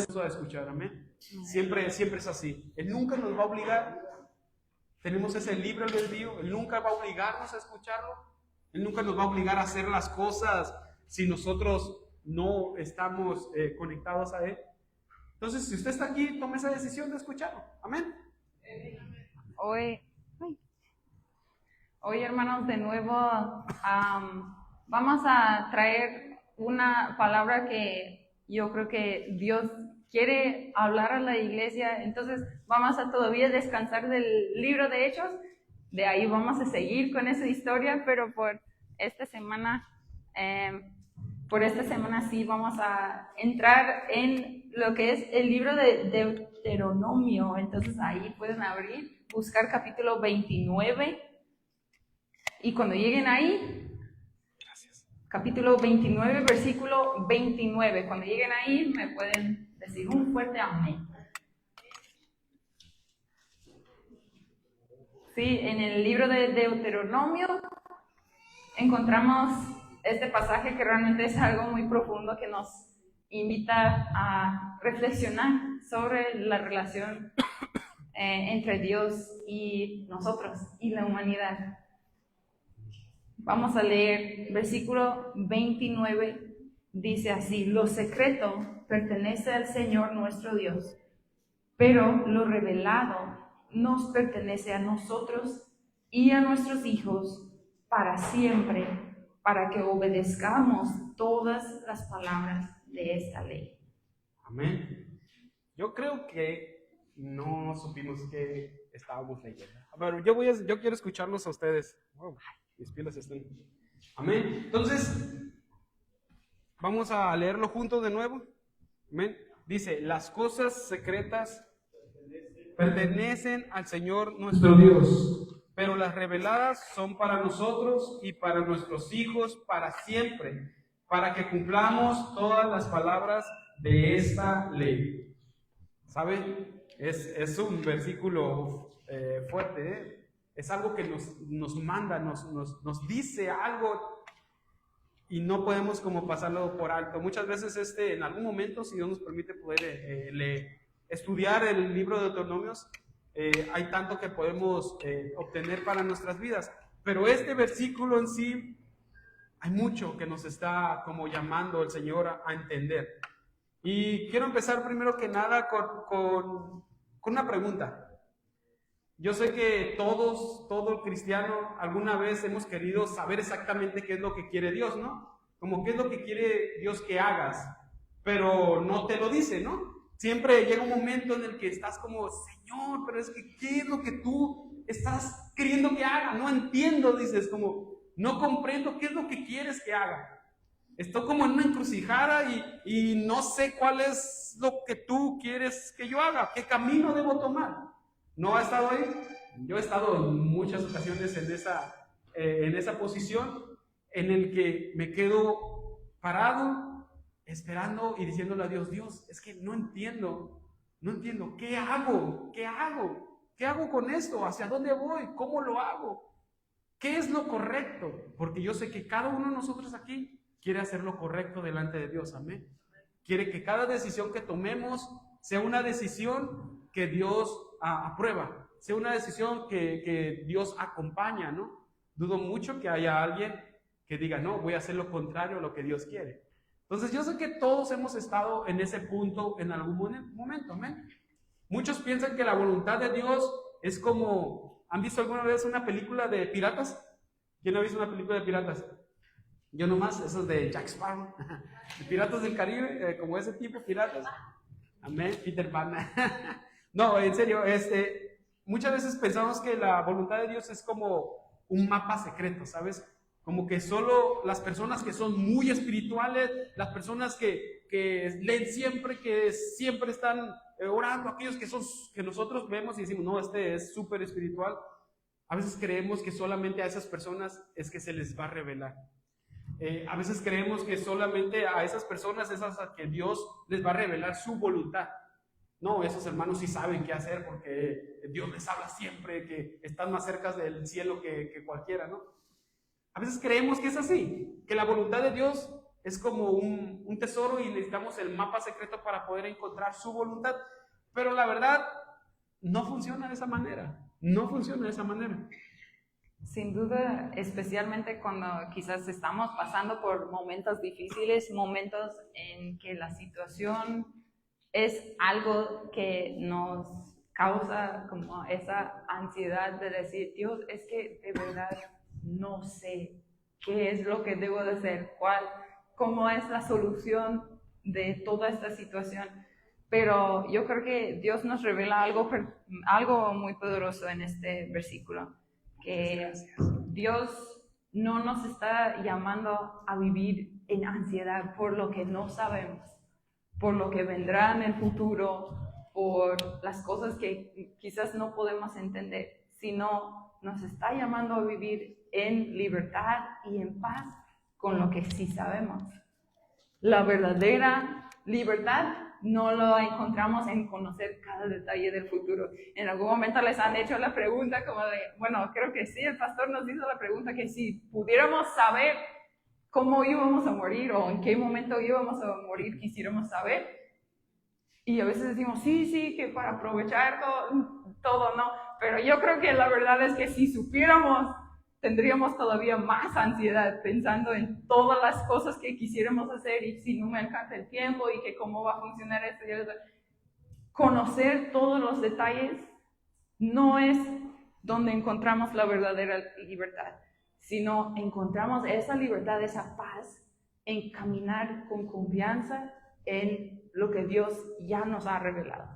dispuestos a escuchar, amén. Siempre es así. Él nunca nos va a obligar. Tenemos ese libre albedrío. Él nunca va a obligarnos a escucharlo. Él nunca nos va a obligar a hacer las cosas si nosotros no estamos conectados a Él. Entonces, si usted está aquí, tome esa decisión de escucharlo. Amén. Hoy, hermanos, de nuevo vamos a traer una palabra que yo creo que Dios quiere hablar a la iglesia. Entonces vamos a todavía descansar del libro de Hechos. De ahí vamos a seguir con esa historia, pero por esta semana sí vamos a entrar en lo que es el libro de Deuteronomio. Entonces ahí pueden abrir, buscar capítulo 29. Y cuando lleguen ahí, capítulo 29, versículo 29, cuando lleguen ahí me pueden decir un fuerte amén. Sí, en el libro de Deuteronomio encontramos este pasaje que realmente es algo muy profundo que nos invita a reflexionar sobre la relación entre Dios y nosotros y la humanidad. Vamos a leer versículo 29, dice así: lo secreto pertenece al Señor nuestro Dios, pero lo revelado nos pertenece a nosotros y a nuestros hijos para siempre, para que obedezcamos todas las palabras de esta ley. Amén. Yo creo que no supimos que estábamos leyendo. Pero yo quiero escucharlos a ustedes. Wow, mis pilas están. Amén. Entonces, vamos a leerlo juntos de nuevo. Amén. Dice: las cosas secretas pertenecen al Señor nuestro Dios, pero las reveladas son para nosotros y para nuestros hijos para siempre, para que cumplamos todas las palabras de esta ley. ¿Saben? Es un versículo fuerte, ¿eh? Es algo que nos manda, nos dice algo y no podemos como pasarlo por alto. Muchas veces en algún momento, si Dios nos permite poder estudiar el libro de Deuteronomios, hay tanto que podemos obtener para nuestras vidas, pero este versículo en sí, hay mucho que nos está como llamando el Señor a entender. Y quiero empezar primero que nada con una pregunta. Yo sé que todo cristiano, alguna vez hemos querido saber exactamente qué es lo que quiere Dios, ¿no? Como qué es lo que quiere Dios que hagas, pero no te lo dice, ¿no? Siempre llega un momento en el que estás como: Señor, pero es que ¿qué es lo que tú estás queriendo que haga? No entiendo, dices, como no comprendo qué es lo que quieres que haga. Estoy como en una encrucijada y no sé cuál es lo que tú quieres que yo haga, qué camino debo tomar. ¿No ha estado ahí? Yo he estado en muchas ocasiones en esa posición en el que me quedo parado, esperando y diciéndole a Dios: Dios, es que no entiendo, ¿qué hago? ¿Qué hago con esto? ¿Hacia dónde voy? ¿Cómo lo hago? ¿Qué es lo correcto? Porque yo sé que cada uno de nosotros aquí quiere hacer lo correcto delante de Dios, amén. Quiere que cada decisión que tomemos sea una decisión que Dios aprueba, sea una decisión que Dios acompaña, ¿no? Dudo mucho que haya alguien que diga: no, voy a hacer lo contrario a lo que Dios quiere. Entonces yo sé que todos hemos estado en ese punto en algún momento, amén. Muchos piensan que la voluntad de Dios es como... ¿Han visto alguna vez una película de piratas? ¿Quién ha visto una película de piratas? Yo nomás, esos de Jack Sparrow, de Piratas del Caribe, como ese tipo de piratas. Amén, Peter Pan. No, en serio, muchas veces pensamos que la voluntad de Dios es como un mapa secreto, ¿sabes? Como que solo las personas que son muy espirituales, las personas que leen siempre, que siempre están orando, aquellos que nosotros vemos y decimos: no, este es súper espiritual. A veces creemos que solamente a esas personas es que se les va a revelar. A veces creemos que solamente a esas personas es a que Dios les va a revelar su voluntad. No, esos hermanos sí saben qué hacer porque Dios les habla siempre, que están más cerca del cielo que cualquiera, ¿no? A veces creemos que es así, que la voluntad de Dios es como un tesoro y necesitamos el mapa secreto para poder encontrar su voluntad. Pero la verdad, no funciona de esa manera. No funciona de esa manera. Sin duda, especialmente cuando quizás estamos pasando por momentos difíciles, momentos en que la situación es algo que nos causa como esa ansiedad de decir, Dios, es que de verdad no sé qué es lo que debo de hacer, cómo es la solución de toda esta situación. Pero yo creo que Dios nos revela algo muy poderoso en este versículo, que Dios no nos está llamando a vivir en ansiedad por lo que no sabemos, por lo que vendrá en el futuro, por las cosas que quizás no podemos entender, sino nos está llamando a vivir en libertad y en paz con lo que sí sabemos. La verdadera libertad no lo encontramos en conocer cada detalle del futuro. En algún momento les han hecho la pregunta como de, bueno, creo que sí, el pastor nos hizo la pregunta que si pudiéramos saber cómo íbamos a morir o en qué momento íbamos a morir, quisiéramos saber. Y a veces decimos, sí, que para aprovechar todo, no. Pero yo creo que la verdad es que si supiéramos, tendríamos todavía más ansiedad pensando en todas las cosas que quisiéramos hacer y si no me alcanza el tiempo y que cómo va a funcionar esto y eso. Conocer todos los detalles no es donde encontramos la verdadera libertad, sino encontramos esa libertad, esa paz en caminar con confianza en lo que Dios ya nos ha revelado.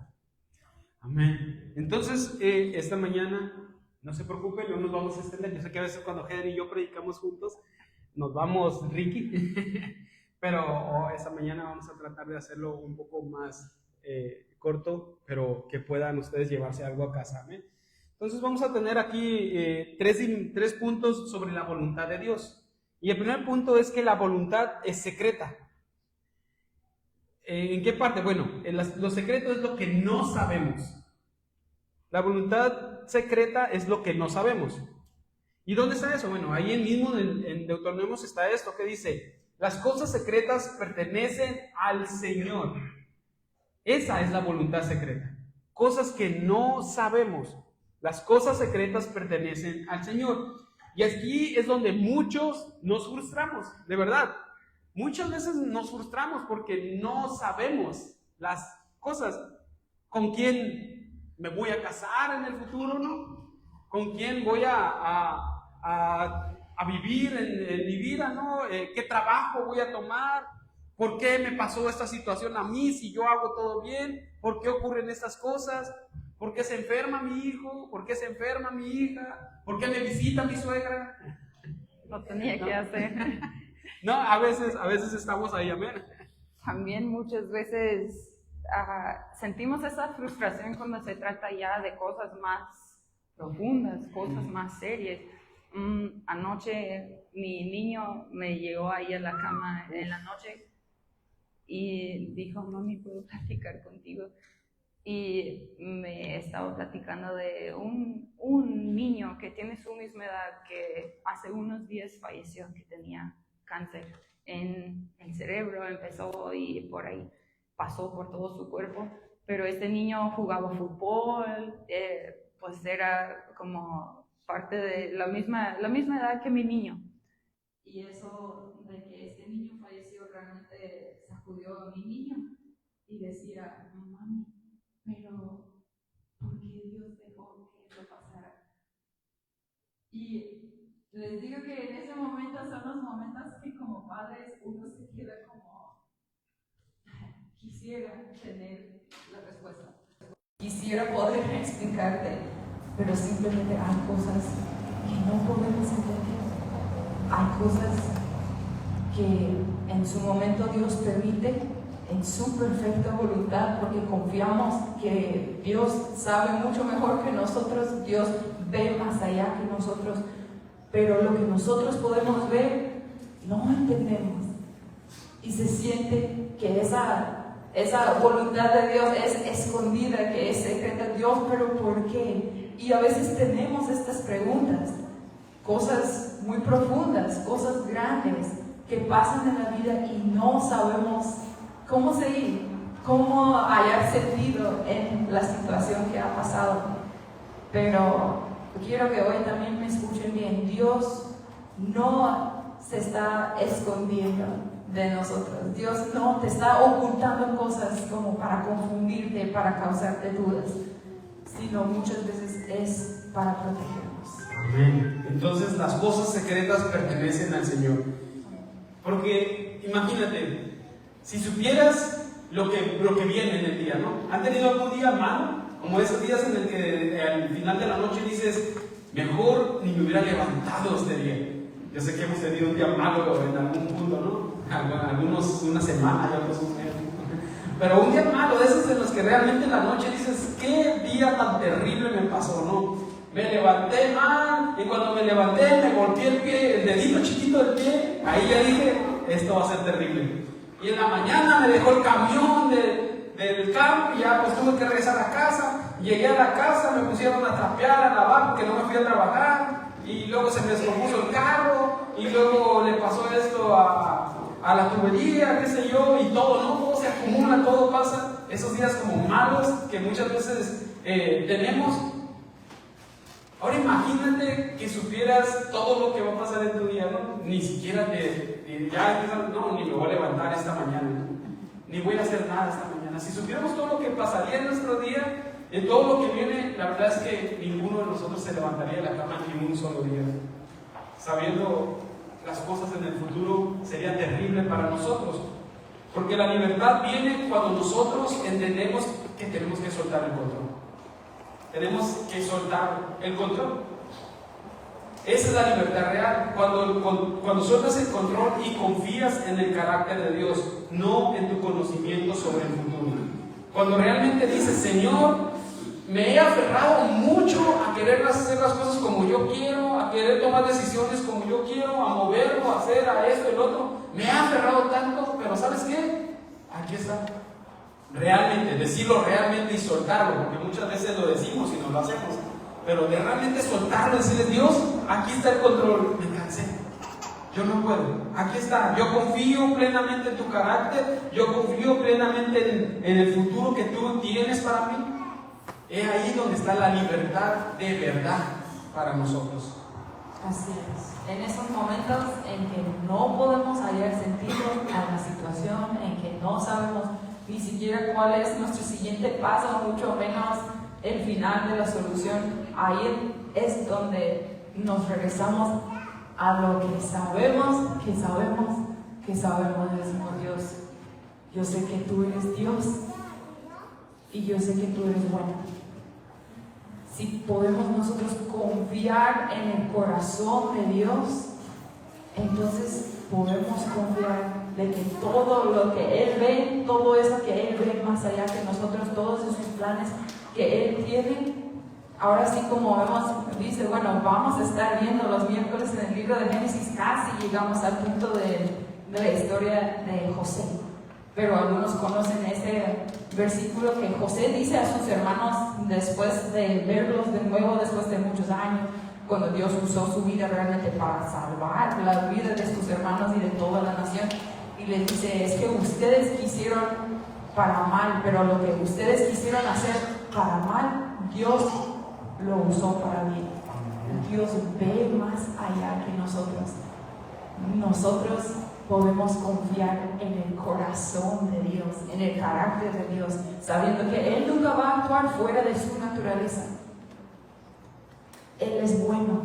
Amén. Entonces, esta mañana, no se preocupen, no nos vamos a extender. Yo sé que a veces cuando Heather y yo predicamos juntos, nos vamos Ricky, pero esta mañana vamos a tratar de hacerlo un poco más corto, pero que puedan ustedes llevarse algo a casa. Amén. Entonces vamos a tener aquí tres puntos sobre la voluntad de Dios. Y el primer punto es que la voluntad es secreta. ¿En qué parte? Bueno, lo secreto es lo que no sabemos. La voluntad secreta es lo que no sabemos. ¿Y dónde está eso? Bueno, ahí mismo en Deuteronomio está esto que dice, las cosas secretas pertenecen al Señor. Esa es la voluntad secreta. Cosas que no sabemos. Las cosas secretas pertenecen al Señor. Y aquí es donde muchos nos frustramos, de verdad. Muchas veces nos frustramos porque no sabemos las cosas. ¿Con quién me voy a casar en el futuro, no? ¿Con quién voy a vivir en mi vida, no? ¿Qué trabajo voy a tomar? ¿Por qué me pasó esta situación a mí si yo hago todo bien? ¿Por qué ocurren estas cosas? ¿Por qué se enferma mi hijo? ¿Por qué se enferma mi hija? ¿Por qué me visita mi suegra? Lo tenía que hacer. No, a veces estamos ahí, amén. También muchas veces sentimos esa frustración cuando se trata ya de cosas más profundas, cosas más serias. Anoche mi niño me llegó ahí a la cama en la noche y dijo, mami, ¿puedo platicar contigo? Y me estaba platicando de un niño que tiene su misma edad, que hace unos días falleció, que tenía cáncer en el cerebro, empezó y por ahí pasó por todo su cuerpo, pero este niño jugaba fútbol, pues era como parte de la misma edad que mi niño. Y eso de que este niño falleció realmente sacudió a mi niño y decía, no mami, pero ¿por qué Dios dejó que eso pasara? Y les digo que en ese momento son los momentos que como padres uno se queda como, quisiera tener la respuesta. Quisiera poder explicarte, pero simplemente hay cosas que no podemos entender. Hay cosas que en su momento Dios permite en su perfecta voluntad, porque confiamos que Dios sabe mucho mejor que nosotros, Dios ve más allá que nosotros, pero lo que nosotros podemos ver, no entendemos. Y se siente que esa voluntad de Dios es escondida, que es secreta. Dios, ¿pero por qué? Y a veces tenemos estas preguntas, cosas muy profundas, cosas grandes, que pasan en la vida y no sabemos cómo seguir, cómo hallar sentido en la situación que ha pasado. Pero quiero que hoy también me escuchen bien. Dios no se está escondiendo de nosotros. Dios no te está ocultando cosas como para confundirte, para causarte dudas, sino muchas veces es para protegernos. Amén. Entonces las cosas secretas pertenecen al Señor. Porque imagínate, si supieras lo que viene en el día, ¿no? ¿Han tenido algún día malo? Como esos días en el que al final de la noche dices, mejor ni me hubiera levantado este día. Yo sé que hemos tenido un día malo en algún punto, ¿no? Algunos una semana y otros un mes. Pero un día malo, de esos en los que realmente en la noche dices, qué día tan terrible me pasó, ¿no? Me levanté mal, y cuando me levanté me golpeé el pie, el dedito chiquito del pie, ahí ya dije, esto va a ser terrible. Y en la mañana me dejó el camión del campo, y ya pues tuve que regresar a casa. Llegué a la casa, me pusieron a trapear, a lavar, porque no me fui a trabajar, y luego se me descompuso el carro, y luego le pasó esto a la tubería, qué sé yo, y todo, ¿no? Todo se acumula, todo pasa, esos días como malos que muchas veces tenemos. Ahora imagínate que supieras todo lo que va a pasar en tu día, ¿no? Ni siquiera no, ni me voy a levantar esta mañana, ¿no? Ni voy a hacer nada esta mañana. Si supiéramos todo lo que pasaría en nuestro día, en todo lo que viene, la verdad es que ninguno de nosotros se levantaría de la cama ni un solo día. Sabiendo las cosas en el futuro sería terrible para nosotros. Porque la libertad viene cuando nosotros entendemos que tenemos que soltar el control. Tenemos que soltar el control. Esa es la libertad real. Cuando sueltas el control y confías en el carácter de Dios, no en tu conocimiento sobre el futuro. Cuando realmente dices, Señor, me he aferrado mucho a querer hacer las cosas como yo quiero, a querer tomar decisiones como yo quiero, a moverlo, a hacer, a esto, el otro. Me he aferrado tanto, pero ¿sabes qué? Aquí está. Realmente, decirlo realmente y soltarlo, porque muchas veces lo decimos y no lo hacemos, pero de realmente soltarlo, decirle, Dios, aquí está el control, me cansé, yo no puedo, aquí está, yo confío plenamente en tu carácter, yo confío plenamente en el futuro que tú tienes para mí. Es ahí donde está la libertad de verdad para nosotros. Así es. En esos momentos en que no podemos hallar sentido a la situación, en que no sabemos ni siquiera cuál es nuestro siguiente paso, mucho menos el final de la solución, ahí es donde nos regresamos a lo que sabemos, que decimos, Dios, yo sé que tú eres Dios y yo sé que tú eres bueno. Si podemos nosotros confiar en el corazón de Dios, entonces podemos confiar de que todo lo que Él ve, todo eso que Él ve más allá que nosotros, todos esos planes que Él tiene, ahora sí como vemos, dice, bueno, vamos a estar viendo los miércoles en el libro de Génesis, casi llegamos al punto de la historia de José. Pero algunos conocen ese versículo que José dice a sus hermanos después de verlos de nuevo, después de muchos años, cuando Dios usó su vida realmente para salvar la vida de sus hermanos y de toda la nación. Y les dice, es que ustedes quisieron para mal, pero lo que ustedes quisieron hacer para mal, Dios lo usó para bien. Dios ve más allá que nosotros. Nosotros podemos confiar en el corazón de Dios, en el carácter de Dios, sabiendo que Él nunca va a actuar fuera de su naturaleza. Él es bueno,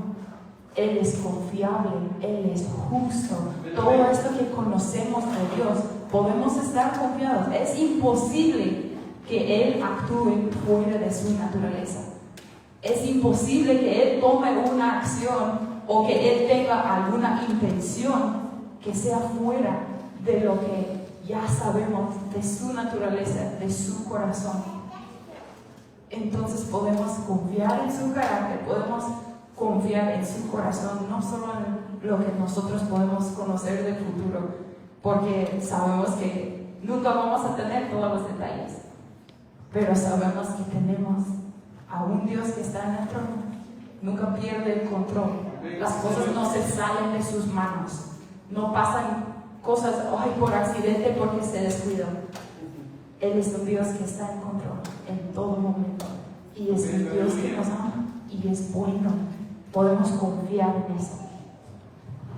Él es confiable, Él es justo. Todo esto que conocemos de Dios, podemos estar confiados. Es imposible que Él actúe fuera de su naturaleza. Es imposible que Él tome una acción o que Él tenga alguna intención que sea fuera de lo que ya sabemos de su naturaleza, de su corazón. Entonces podemos confiar en su carácter, podemos confiar en su corazón, no solo en lo que nosotros podemos conocer del futuro, porque sabemos que nunca vamos a tener todos los detalles, pero sabemos que tenemos a un Dios que está en el trono, nunca pierde el control, las cosas no se salen de sus manos, no pasan cosas, ay, por accidente, porque se descuidó. Él es un Dios que está en control en todo momento. Y es un Dios que nos ama y es bueno. Podemos confiar en eso.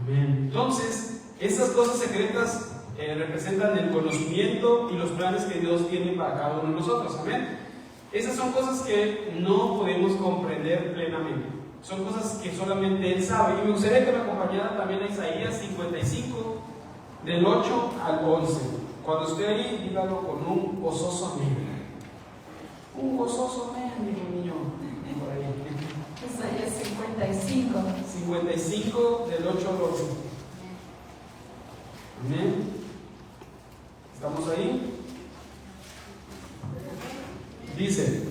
Amén. Entonces, esas cosas secretas representan el conocimiento y los planes que Dios tiene para cada uno de nosotros. Amén. Esas son cosas que no podemos comprender plenamente. Son cosas que solamente Él sabe. Y me gustaría que me acompañara también a Isaías 55, del 8 al 11. Cuando esté ahí, dígalo con un gozoso amén. Un gozoso amén, mi niño. Por ahí. Isaías 55. 55, del 8 al 11. Amén. ¿Estamos ahí? Dice: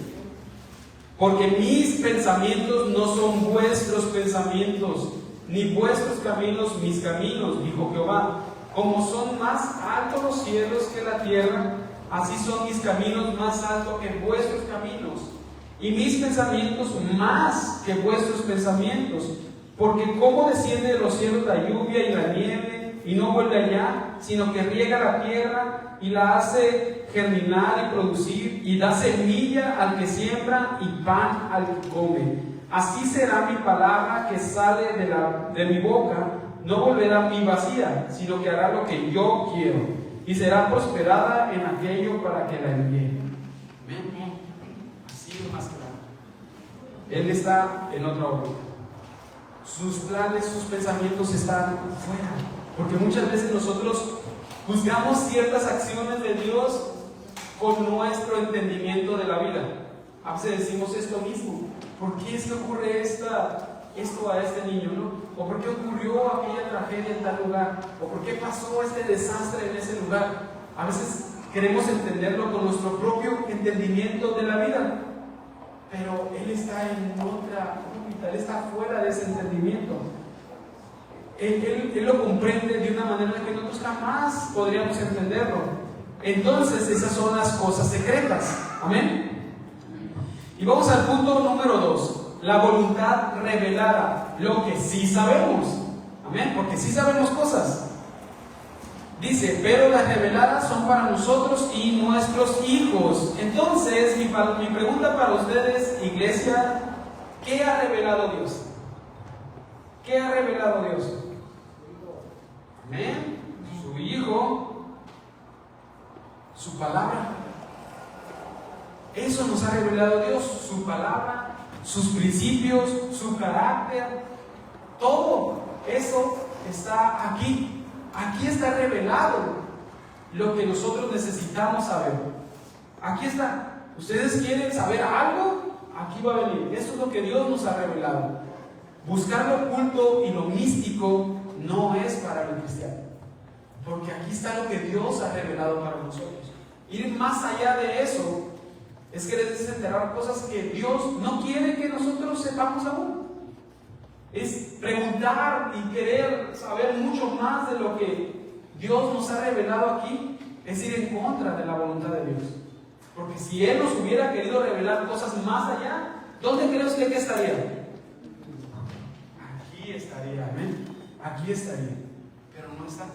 porque mis pensamientos no son vuestros pensamientos, ni vuestros caminos mis caminos, dijo Jehová. Como son más altos los cielos que la tierra, así son mis caminos más altos que vuestros caminos, y mis pensamientos más que vuestros pensamientos. Porque como desciende de los cielos la lluvia y la nieve, y no vuelve allá, sino que riega la tierra y la hace germinar y producir, y da semilla al que siembra y pan al que come. Así será mi palabra que sale de mi boca, no volverá a mí vacía, sino que hará lo que yo quiero, y será prosperada en aquello para que la envíe. Amén. Así es más claro. Él está en otra órbita. Sus planes, sus pensamientos están fuera. Porque muchas veces nosotros juzgamos ciertas acciones de Dios con nuestro entendimiento de la vida. A veces decimos esto mismo: ¿por qué es que ocurre esto a este niño, ¿no? ¿O por qué ocurrió aquella tragedia en tal lugar? ¿O por qué pasó este desastre en ese lugar? A veces queremos entenderlo con nuestro propio entendimiento de la vida, pero Él está en otra órbita, Él está fuera de ese entendimiento. Él lo comprende de una manera que nosotros jamás podríamos entenderlo. Entonces, esas son las cosas secretas. Amén. Y vamos al punto número 2. La voluntad revelada, lo que sí sabemos. Amén, porque sí sabemos cosas. Dice: pero las reveladas son para nosotros y nuestros hijos. Entonces, mi pregunta para ustedes, iglesia: ¿qué ha revelado Dios? ¿Qué ha revelado Dios? Amén. Su Hijo, su palabra. Eso nos ha revelado Dios, su palabra, sus principios, su carácter. Todo eso está aquí. Aquí está revelado lo que nosotros necesitamos saber. Aquí está. ¿Ustedes quieren saber algo? Aquí va a venir. Eso es lo que Dios nos ha revelado. Buscar lo oculto y lo místico no es para el cristiano, porque aquí está lo que Dios ha revelado para nosotros. Ir más allá de eso es querer desenterrar cosas que Dios no quiere que nosotros sepamos aún. Es preguntar y querer saber mucho más de lo que Dios nos ha revelado aquí. Es ir en contra de la voluntad de Dios. Porque si Él nos hubiera querido revelar cosas más allá, ¿dónde cree usted que estaría? Aquí estaría, amén. Aquí estaría, pero no está.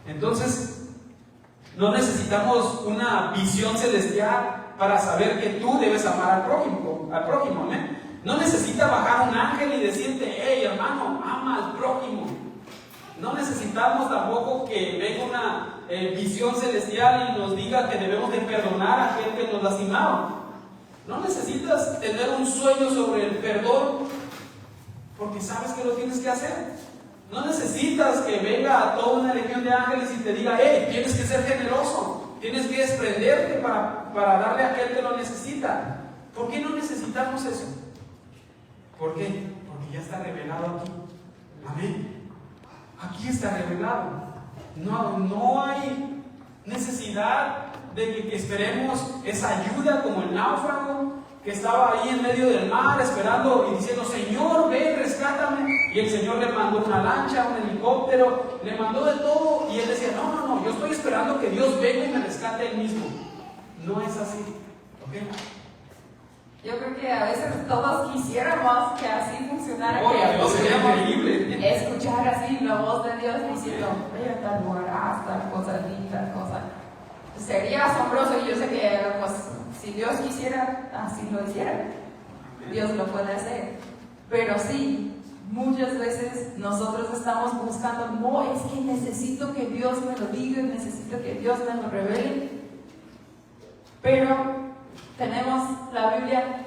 Entonces, no necesitamos una visión celestial para saber que tú debes amar al prójimo, amén. No necesita bajar un ángel y decirte: hey hermano, ama al prójimo. No necesitamos tampoco que venga una visión celestial y nos diga que debemos de perdonar a aquel que nos lastimaba. No necesitas tener un sueño sobre el perdón, porque sabes que lo tienes que hacer. No necesitas que venga toda una legión de ángeles y te diga: hey, tienes que ser generoso, tienes que desprenderte para darle a aquel que lo necesita. ¿Por qué no necesitamos eso? ¿Por qué? Porque ya está revelado aquí. Amén. Aquí está revelado. No hay necesidad de que esperemos esa ayuda como el náufrago que estaba ahí en medio del mar esperando y diciendo: Señor, ven, rescátame. Y el Señor le mandó una lancha, un helicóptero, le mandó de todo. Y él decía: no, yo estoy esperando que Dios venga y me rescate él mismo. No es así. ¿Ok? Yo yo creo que a veces todos quisiéramos que así funcionara. Oh, que Dios, sería pudiéramos increíble. escuchar así la voz de Dios diciendo, ve a tal lugar, haz tal cosa, di tal cosa. Sería asombroso y yo sé que pues, si Dios quisiera, así lo hiciera. Dios lo puede hacer. Pero sí, muchas veces nosotros estamos buscando, no, es que necesito que Dios me lo diga, necesito que Dios me lo revele. Pero tenemos la Biblia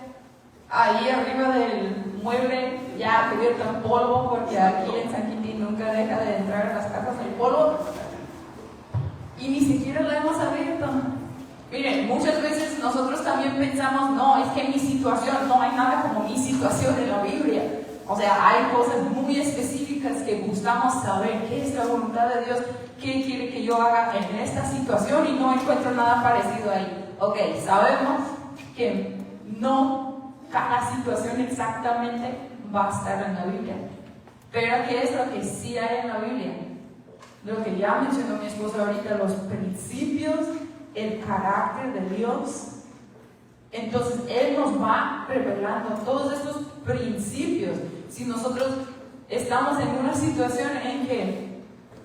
ahí arriba del mueble, ya cubierto en polvo, porque aquí en San Quintín nunca deja de entrar a las casas el polvo. Y ni siquiera la hemos abierto. Miren, muchas veces nosotros también pensamos, no, es que mi situación, no hay nada como mi situación en la Biblia. O sea, hay cosas muy específicas que buscamos saber qué es la voluntad de Dios, qué quiere que yo haga en esta situación y no encuentro nada parecido ahí. Ok, sabemos que no cada situación exactamente va a estar en la Biblia. Pero ¿qué es lo que sí hay en la Biblia? Lo que ya mencionó mi esposa ahorita, los principios, el carácter de Dios. Entonces Él nos va revelando todos estos principios. Si nosotros estamos en una situación en que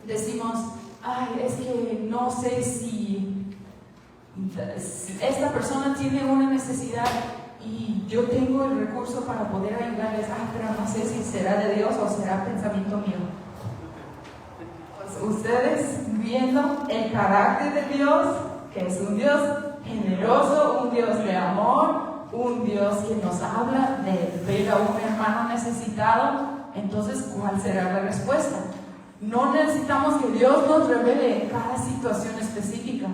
decimos, ay, es que no sé si esta persona tiene una necesidad y yo tengo el recurso para poder ayudarles, ay, pero no sé si será de Dios o será pensamiento mío. Pues ustedes viendo el carácter de Dios, que es un Dios generoso, un Dios de amor, un Dios que nos habla de ver a un hermano necesitado, entonces ¿cuál será la respuesta? No necesitamos que Dios nos revele cada situación específica,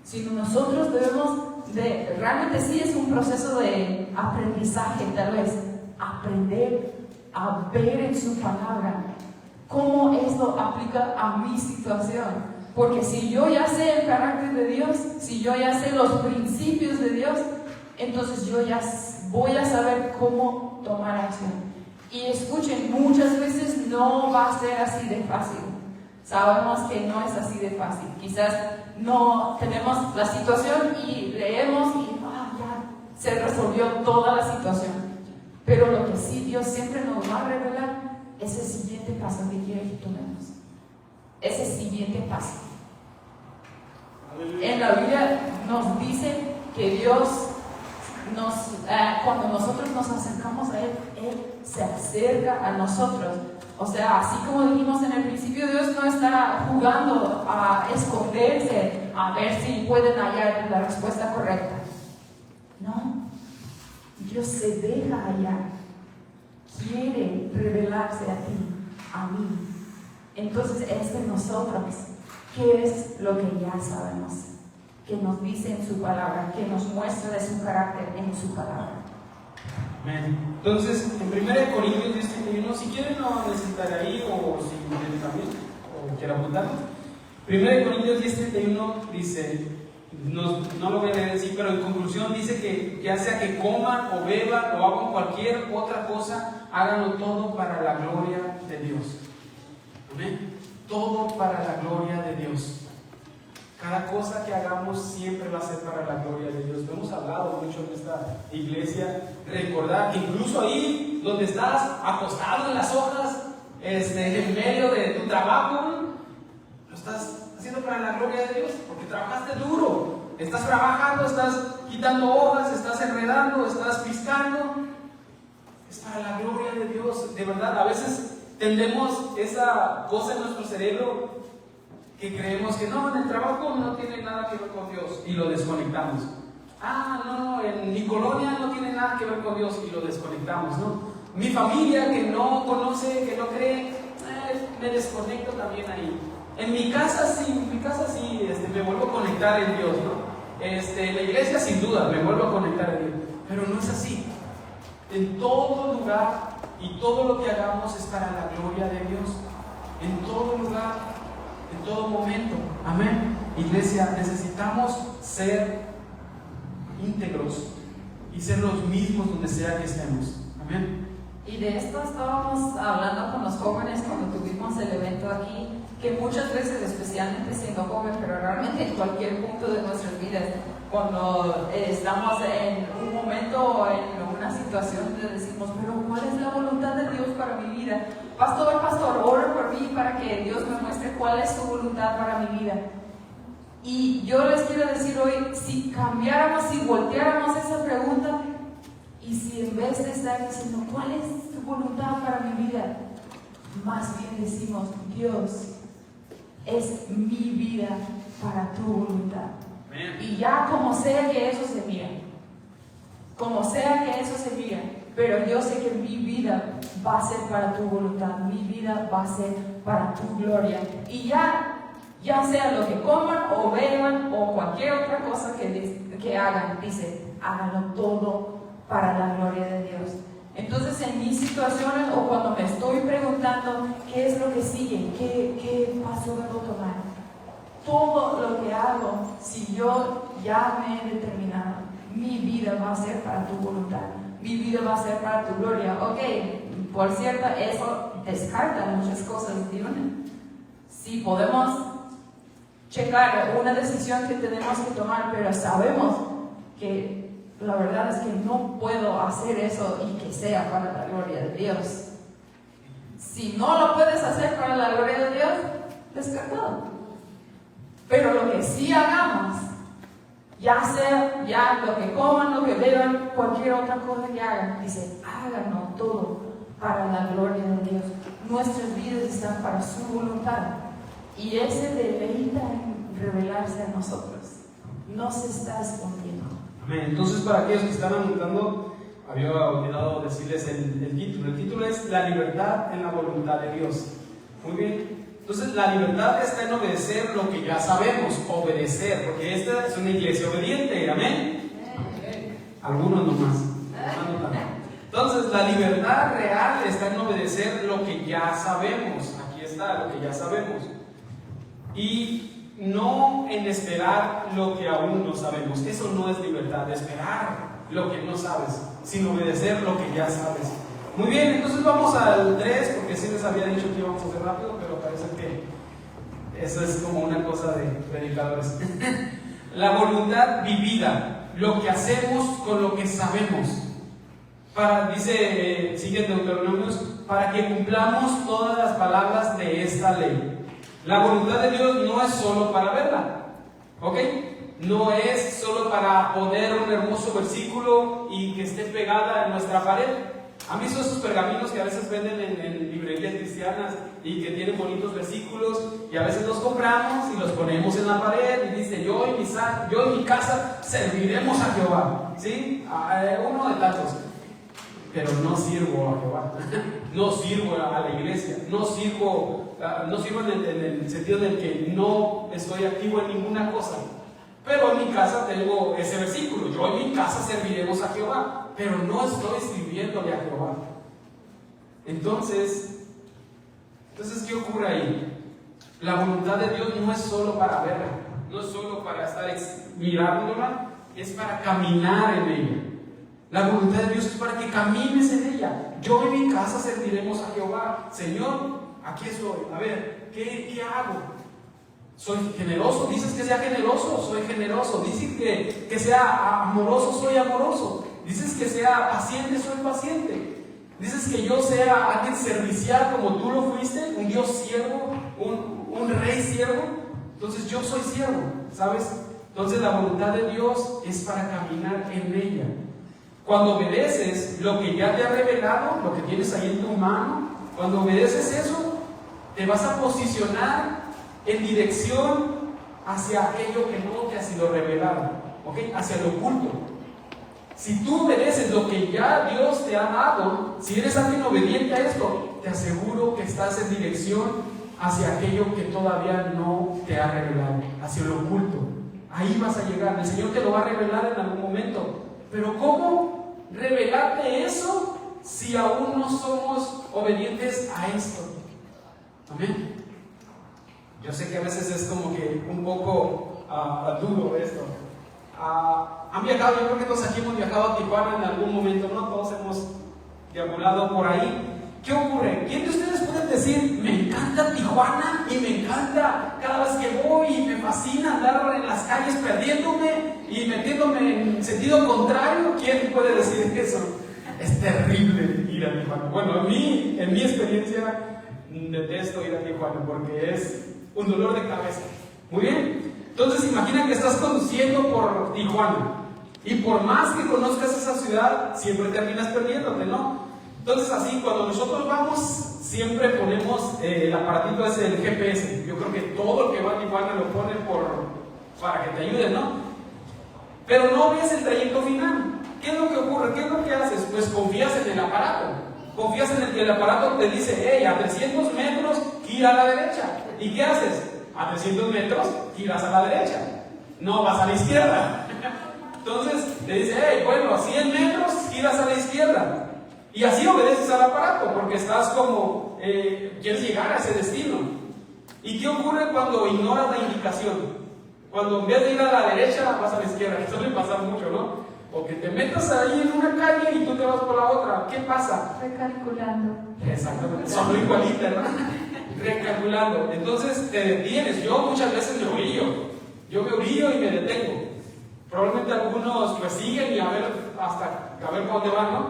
sino nosotros debemos de, realmente sí es un proceso de aprendizaje, tal vez, aprender a ver en su palabra cómo esto aplica a mi situación. Porque si yo ya sé el carácter de Dios, si yo ya sé los principios de Dios, entonces yo ya voy a saber cómo tomar acción. Y escuchen, muchas veces no va a ser así de fácil. Sabemos que no es así de fácil. Quizás no tenemos la situación y leemos y ya se resolvió toda la situación. Pero lo que sí Dios siempre nos va a revelar es el siguiente paso que quiere que tomemos. Ese siguiente paso. En la Biblia nos dice que Dios cuando nosotros nos acercamos a Él, Él se acerca a nosotros. O sea, así como dijimos en el principio, Dios no está jugando a esconderse, a ver si pueden hallar la respuesta correcta. No, Dios se deja hallar, quiere revelarse a ti, a mí. Entonces es de nosotros. ¿Qué es lo que ya sabemos? Que nos dice en su palabra, que nos muestra de su carácter en su palabra. Amén. Entonces, en 1 Corintios 10:31, si quieren no necesitar ahí, o si quieren también, o quieren apuntar. 1 Corintios 10:31 dice, no lo voy a leer en sí, pero en conclusión dice que ya sea que coman o beban o hagan cualquier otra cosa, háganlo todo para la gloria de Dios. Amén. Todo para la gloria de Dios. Cada cosa que hagamos siempre va a ser para la gloria de Dios. Lo hemos hablado mucho en esta iglesia. Recordar que incluso ahí donde estás acostado en las hojas, en medio de tu trabajo, lo estás haciendo para la gloria de Dios, porque trabajaste duro. Estás trabajando, estás quitando hojas, estás enredando, estás piscando. Es para la gloria de Dios. De verdad, a veces tendemos esa cosa en nuestro cerebro que creemos que no, en el trabajo no tiene nada que ver con Dios y lo desconectamos. No, en mi colonia no tiene nada que ver con Dios y lo desconectamos, ¿no? Mi familia que no conoce, que no cree, me desconecto también ahí. En mi casa sí, me vuelvo a conectar en Dios, ¿no? En la iglesia sin duda me vuelvo a conectar en Dios, pero no es así. En todo lugar y todo lo que hagamos es para la gloria de Dios. En todo lugar, en todo momento. Amén. Iglesia, necesitamos ser íntegros y ser los mismos donde sea que estemos. Amén. Y de esto estábamos hablando con los jóvenes cuando tuvimos el evento aquí, que muchas veces, especialmente siendo joven, pero realmente en cualquier punto de nuestras vidas, cuando estamos en un momento o en situación donde decimos, pero ¿cuál es la voluntad de Dios para mi vida? Pastor, ora por mí para que Dios me muestre cuál es su voluntad para mi vida. Y yo les quiero decir hoy, si cambiáramos, si volteáramos esa pregunta, y si en vez de estar diciendo, ¿cuál es tu voluntad para mi vida? Más bien decimos, Dios, es mi vida para tu voluntad. Y ya como sea que eso se mira, pero yo sé que mi vida va a ser para tu voluntad, mi vida va a ser para tu gloria. Y ya sea lo que coman o beban o cualquier otra cosa que hagan, dice, háganlo todo para la gloria de Dios. Entonces, en mis situaciones o cuando me estoy preguntando qué es lo que sigue, qué paso debo tomar, todo lo que hago, si yo ya me he determinado, mi vida va a ser para tu voluntad, mi vida va a ser para tu gloria. Ok, por cierto, eso descarta muchas cosas, ¿sí? Sí, podemos checar una decisión que tenemos que tomar, pero sabemos que la verdad es que no puedo hacer eso y que sea para la gloria de Dios. Si no lo puedes hacer para la gloria de Dios, descartado. Pero lo que sí hagamos, ya sea ya lo que coman, lo que beban, cualquier otra cosa que hagan, dice, háganlo todo para la gloria de Dios. Nuestras vidas están para su voluntad. Y Él se deleita en revelarse a nosotros. No se está escondiendo. Amén. Entonces, para aquellos que están anotando, había olvidado decirles el título. El título es La libertad en la voluntad de Dios. Muy bien. Entonces, la libertad está en obedecer lo que ya sabemos, obedecer, porque esta es una iglesia obediente. Amén. Algunos nomás. Entonces, la libertad real está en obedecer lo que ya sabemos. Aquí está, lo que ya sabemos. Y no en esperar lo que aún no sabemos. Eso no es libertad, esperar lo que no sabes, sino obedecer lo que ya sabes. Muy bien, entonces vamos al 3, porque sí les había dicho que íbamos a hacer rápido, pero parece que eso es como una cosa de predicadores. La voluntad vivida, lo que hacemos con lo que sabemos. Dice, sigue Deuteronomios, para que cumplamos todas las palabras de esta ley. La voluntad de Dios no es solo para verla, ¿ok? No es solo para poner un hermoso versículo y que esté pegada en nuestra pared. ¿Han visto esos pergaminos que a veces venden en librerías cristianas y que tienen bonitos versículos y a veces los compramos y los ponemos en la pared y dice, yo y mi casa serviremos a Jehová? ¿Sí? Uno de tantos. Pero no sirvo a Jehová, no sirvo a la iglesia, no sirvo en el sentido de que no estoy activo en ninguna cosa. Pero en mi casa tengo ese versículo, yo en mi casa serviremos a Jehová, pero no estoy sirviéndole a Jehová. Entonces, ¿qué ocurre ahí? La voluntad de Dios no es solo para verla, no es solo para estar mirándola, es para caminar en ella. La voluntad de Dios es para que camines en ella. Yo en mi casa serviremos a Jehová. Señor, aquí estoy. A ver, ¿qué hago? ¿Soy generoso? ¿Dices que sea generoso? Soy generoso. ¿Dices que sea amoroso? Soy amoroso. ¿Dices que sea paciente? Soy paciente. ¿Dices que yo sea alguien servicial como tú lo fuiste? ¿Un Dios siervo? ¿Un rey siervo? Entonces yo soy siervo, ¿sabes? Entonces la voluntad de Dios es para caminar en ella. Cuando obedeces lo que ya te ha revelado, lo que tienes ahí en tu mano, cuando obedeces eso, te vas a posicionar en dirección hacia aquello que no te ha sido revelado, ¿ok? Hacia lo oculto. Si tú obedeces lo que ya Dios te ha dado, si eres alguien obediente a esto, te aseguro que estás en dirección hacia aquello que todavía no te ha revelado, hacia lo oculto. Ahí vas a llegar, el Señor te lo va a revelar en algún momento. Pero ¿cómo revelarte eso si aún no somos obedientes a esto? Amén. Yo sé que a veces es como que un poco duro esto. Han viajado, yo creo que todos aquí hemos viajado a Tijuana en algún momento, ¿no? Todos hemos deambulado por ahí. ¿Qué ocurre? ¿Quién de ustedes puede decir, me encanta Tijuana y me encanta cada vez que voy y me fascina andar en las calles perdiéndome y metiéndome en sentido contrario? ¿Quién puede decir eso? Es terrible ir a Tijuana. Bueno, en mi experiencia, detesto ir a Tijuana porque es un dolor de cabeza. Muy bien. Entonces, imagina que estás conduciendo por Tijuana. Y por más que conozcas esa ciudad, siempre terminas perdiéndote, ¿no? Entonces, así, cuando nosotros vamos, siempre ponemos el aparatito ese del GPS. Yo creo que todo el que va a Tijuana lo pone para que te ayude, ¿no? Pero no ves el trayecto final. ¿Qué es lo que ocurre? ¿Qué es lo que haces? Pues confías en el aparato. Confías en el que el aparato te dice, hey, a 300 metros, gira a la derecha. ¿Y qué haces? A 300 metros, giras a la derecha. No vas a la izquierda. Entonces, te dice, hey, bueno, a 100 metros, giras a la izquierda. Y así obedeces al aparato, porque estás como, quieres llegar a ese destino. ¿Y qué ocurre cuando ignoras la indicación? Cuando en vez de ir a la derecha, vas a la izquierda. Eso suele pasar mucho, ¿no? O que te metas ahí en una calle y tú te vas por la otra. ¿Qué pasa? Recalculando. Exactamente, son igualitas, ¿no? Recalculando. Entonces te detienes. Yo muchas veces me orillo. Yo me orillo y me detengo. Probablemente algunos pues siguen y a ver por dónde van, ¿no?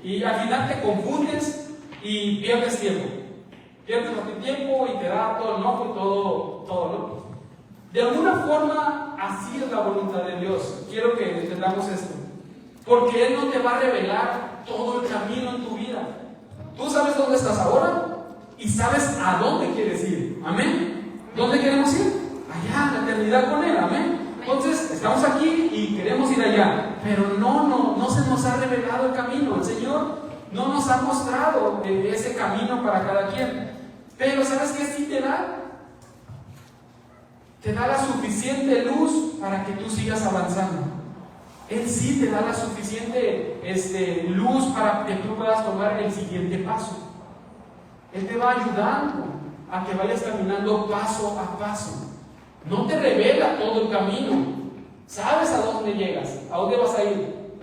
Y al final te confundes y pierdes tiempo. Pierdes tu tiempo y te da todo enojo y todo, ¿no? De alguna forma, así es la voluntad de Dios. Quiero que entendamos esto. Porque Él no te va a revelar todo el camino en tu vida. Tú sabes dónde estás ahora y sabes a dónde quieres ir. ¿Amén? ¿Dónde queremos ir? Allá, en la eternidad con Él. ¿Amén? Entonces, estamos aquí y queremos ir allá. Pero no se nos ha revelado el camino. El Señor no nos ha mostrado ese camino para cada quien. Pero ¿sabes qué sí te da? Te da la suficiente luz para que tú sigas avanzando. Él sí te da la suficiente luz para que tú puedas tomar el siguiente paso. Él te va ayudando a que vayas caminando paso a paso. No te revela todo el camino. Sabes a dónde llegas, a dónde vas a ir.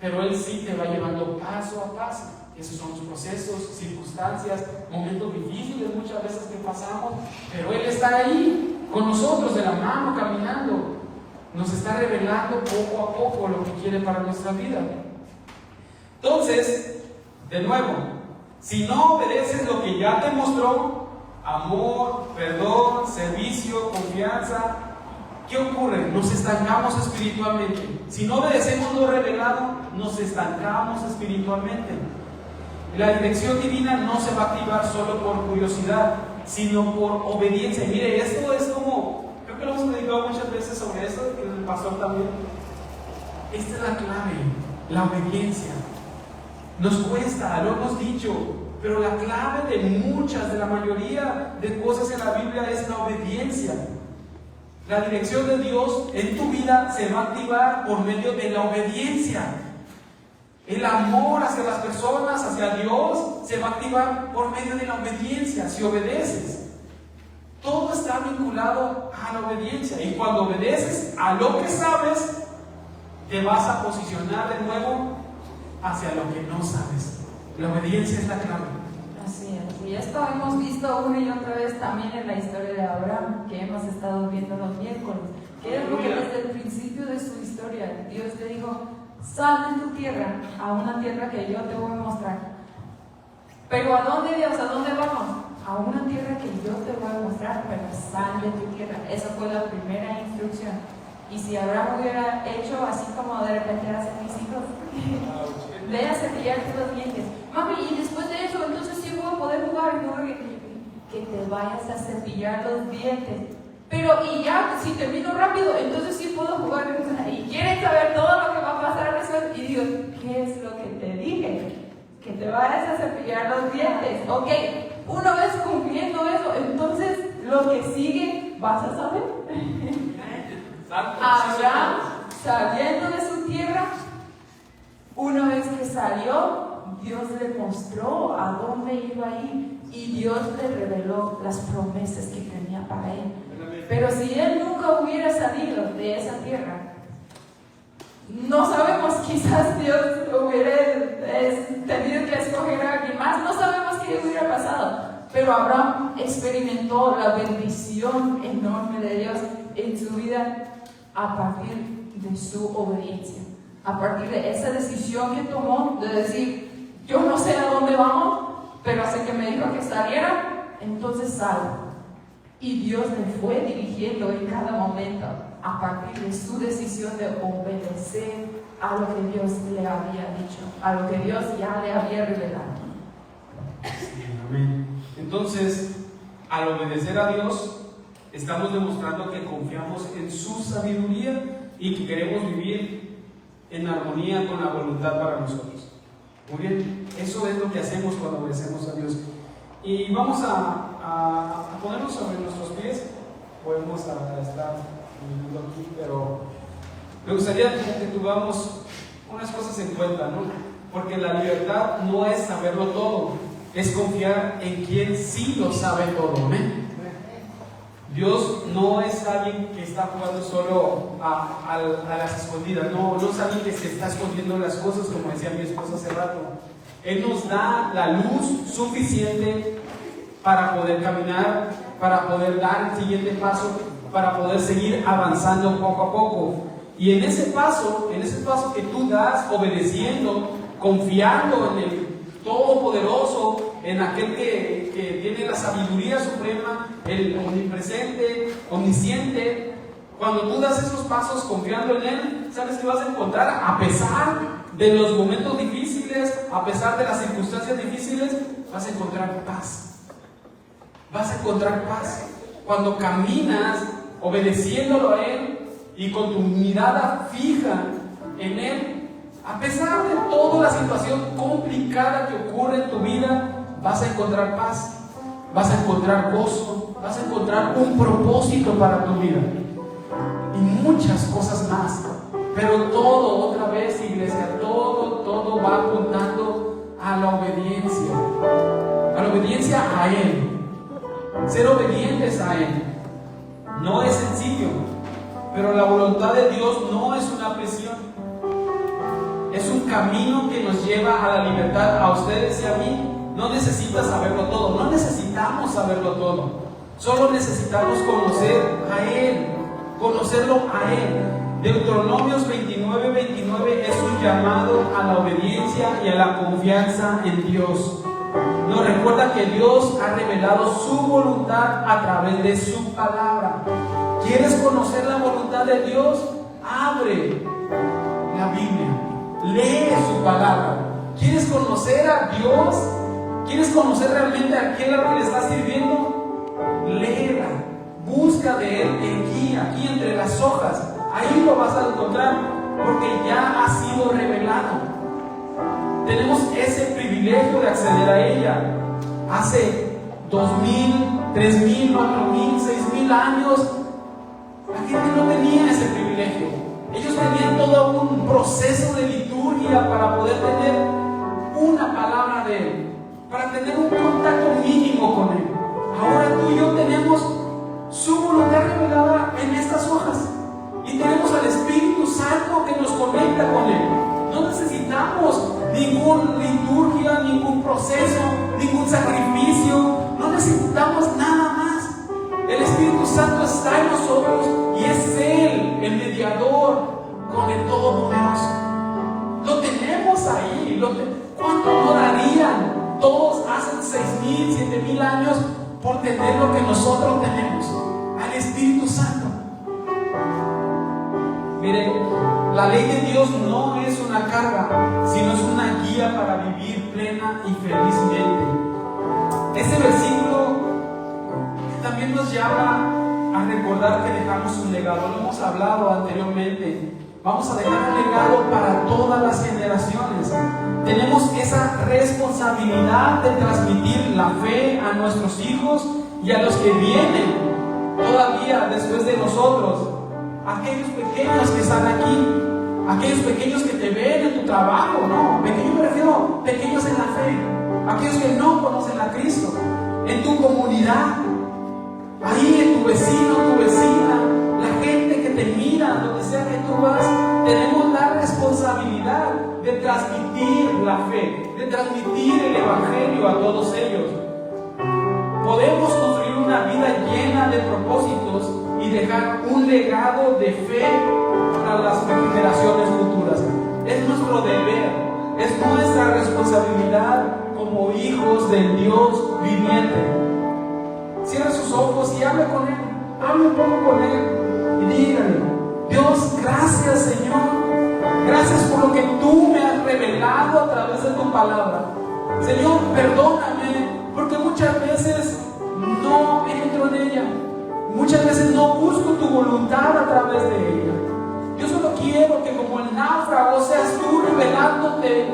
Pero Él sí te va llevando paso a paso. Esos son los procesos, circunstancias, momentos difíciles muchas veces que pasamos. Pero Él está ahí con nosotros de la mano caminando, nos está revelando poco a poco lo que quiere para nuestra vida. Entonces, de nuevo, si no obedeces lo que ya te mostró, amor, perdón, servicio, confianza, ¿qué ocurre? Nos estancamos espiritualmente. Si no obedecemos lo revelado, nos estancamos espiritualmente. La dirección divina no se va a activar solo por curiosidad, sino por obediencia. Y mire, esto es como, creo que lo hemos predicado muchas veces sobre esto, el pastor también. Esta es la clave, la obediencia. Nos cuesta, lo hemos dicho, pero la clave de la mayoría de cosas en la Biblia es la obediencia. La dirección de Dios en tu vida se va a activar por medio de la obediencia. El amor hacia las personas, hacia Dios, se va a activar por medio de la obediencia, si obedeces. Todo está vinculado a la obediencia. Y cuando obedeces a lo que sabes, te vas a posicionar de nuevo hacia lo que no sabes. La obediencia es la clave. Así es. Y esto hemos visto una y otra vez también en la historia de Abraham, que hemos estado viendo los miércoles. Que es lo que desde el principio de su historia, Dios le dijo: sal de tu tierra a una tierra que yo te voy a mostrar. Pero ¿a dónde, Dios? ¿A dónde vamos? A una tierra que yo te voy a mostrar, pero sal de tu tierra. Esa fue la primera instrucción. Y si Abraham hubiera hecho así como de repente hacen mis hijos, ve a cepillarte los dientes. Mami, y después de eso, entonces sí voy a poder jugar. Y no, que te vayas a cepillar los dientes. Pero, y ya, si termino rápido, entonces sí puedo jugar. Y quieren saber todo lo que va a pasar después. Y digo, ¿qué es lo que te dije? Que te vayas a cepillar los dientes. Ok, una vez cumpliendo eso, entonces lo que sigue, vas a saber. Abraham, saliendo de su tierra, una vez que salió, Dios le mostró a dónde iba a ir. Y Dios le reveló las promesas que tenía para él. Pero si él nunca hubiera salido de esa tierra, no sabemos, quizás Dios hubiera tenido que escoger a alguien más, no sabemos qué hubiera pasado. Pero Abraham experimentó la bendición enorme de Dios en su vida a partir de su obediencia. a partir de esa decisión que tomó de decir, yo no sé a dónde vamos, pero hace que me dijo que saliera, entonces salgo. Y Dios me fue dirigiendo en cada momento a partir de su decisión de obedecer a lo que Dios le había dicho, a lo que Dios ya le había revelado. Sí, amén. Entonces, al obedecer a Dios, estamos demostrando que confiamos en su sabiduría y que queremos vivir en armonía con la voluntad para nosotros. Muy bien, eso es lo que hacemos cuando obedecemos a Dios. Y vamos a ponernos sobre nuestros pies. Podemos estar mirando aquí, pero me gustaría que tuvamos unas cosas en cuenta, ¿no? Porque la libertad no es saberlo todo, es confiar en quien sí lo sabe todo. ¿Amén? Dios no es alguien que está jugando solo a las escondidas, no es alguien que se está escondiendo las cosas, como decía mi esposa hace rato. Él nos da la luz suficiente para poder caminar, para poder dar el siguiente paso, para poder seguir avanzando poco a poco. Y en ese paso que tú das, obedeciendo, confiando en el Todopoderoso, en aquel que tiene la sabiduría suprema, el omnipresente, omnisciente, cuando tú das esos pasos confiando en Él, ¿sabes qué vas a encontrar? A pesar de los momentos difíciles, a pesar de las circunstancias difíciles, vas a encontrar paz. Vas a encontrar paz. Cuando caminas obedeciéndolo a Él y con tu mirada fija en Él, a pesar de toda la situación complicada que ocurre en tu vida, vas a encontrar paz, vas a encontrar gozo, vas a encontrar un propósito para tu vida y muchas cosas más. Pero todo, otra vez, iglesia, todo va apuntando a la obediencia a Él. Ser obedientes a Él no es sencillo, pero la voluntad de Dios no es una prisión. Es un camino que nos lleva a la libertad. A ustedes y a mí no necesitas saberlo todo, no necesitamos saberlo todo. Solo necesitamos conocerlo a Él. Deuteronomios 29:29 es un llamado a la obediencia y a la confianza en Dios. Nos recuerda que Dios ha revelado su voluntad a través de su palabra. ¿Quieres conocer la voluntad de Dios? Abre la Biblia. Lee su palabra. ¿Quieres conocer a Dios? ¿Quieres conocer realmente a quién le estás sirviendo? Léela. Busca de Él aquí entre las hojas. Ahí lo vas a encontrar porque ya ha sido revelado. Tenemos ese privilegio de acceder a ella. Hace 2000, 3000, 4000, 6000 años, la gente no tenía ese privilegio. Ellos tenían todo un proceso de liturgia para poder tener una palabra de Él, para tener un contacto mínimo con Él. Ahora tú y yo tenemos su voluntad revelada en estas hojas y tenemos al Espíritu Santo que nos conecta con Él. No necesitamos ninguna liturgia, ningún proceso, ningún sacrificio, no necesitamos nada más. El Espíritu Santo está en nosotros y es Él el mediador con el Todopoderoso. Lo tenemos ahí. ¿Cuánto no darían todos hace 6000, 7000 años por tener lo que nosotros tenemos? Al Espíritu Santo. Miren, la ley de Dios no es una carga, sino es una guía para vivir plena y felizmente. Ese versículo también nos llama a recordar que dejamos un legado. Lo hemos hablado anteriormente. Vamos a dejar un legado para todas las generaciones. Tenemos esa responsabilidad de transmitir la fe a nuestros hijos y a los que vienen todavía después de nosotros. Aquellos pequeños que están aquí, aquellos pequeños que te ven en tu trabajo, ¿no? Pequeños me refiero, pequeños en la fe, aquellos que no conocen a Cristo, en tu comunidad, ahí en tu vecino, tu vecina, la gente que te mira, donde sea que tú vas. Tenemos la responsabilidad de transmitir la fe, de transmitir el Evangelio a todos ellos. Podemos construir una vida llena de propósitos y dejar un legado de fe para las generaciones futuras. es nuestro deber, es nuestra responsabilidad como hijos del Dios viviente. Cierra sus ojos y hable con Él, hable un poco con Él y dígale: Dios, gracias Señor, gracias por lo que tú me has revelado a través de tu palabra. Señor, perdóname, porque muchas veces no entro en ella, muchas veces no busco tu voluntad a través de ella. Yo solo quiero que como el náufrago seas tú revelándote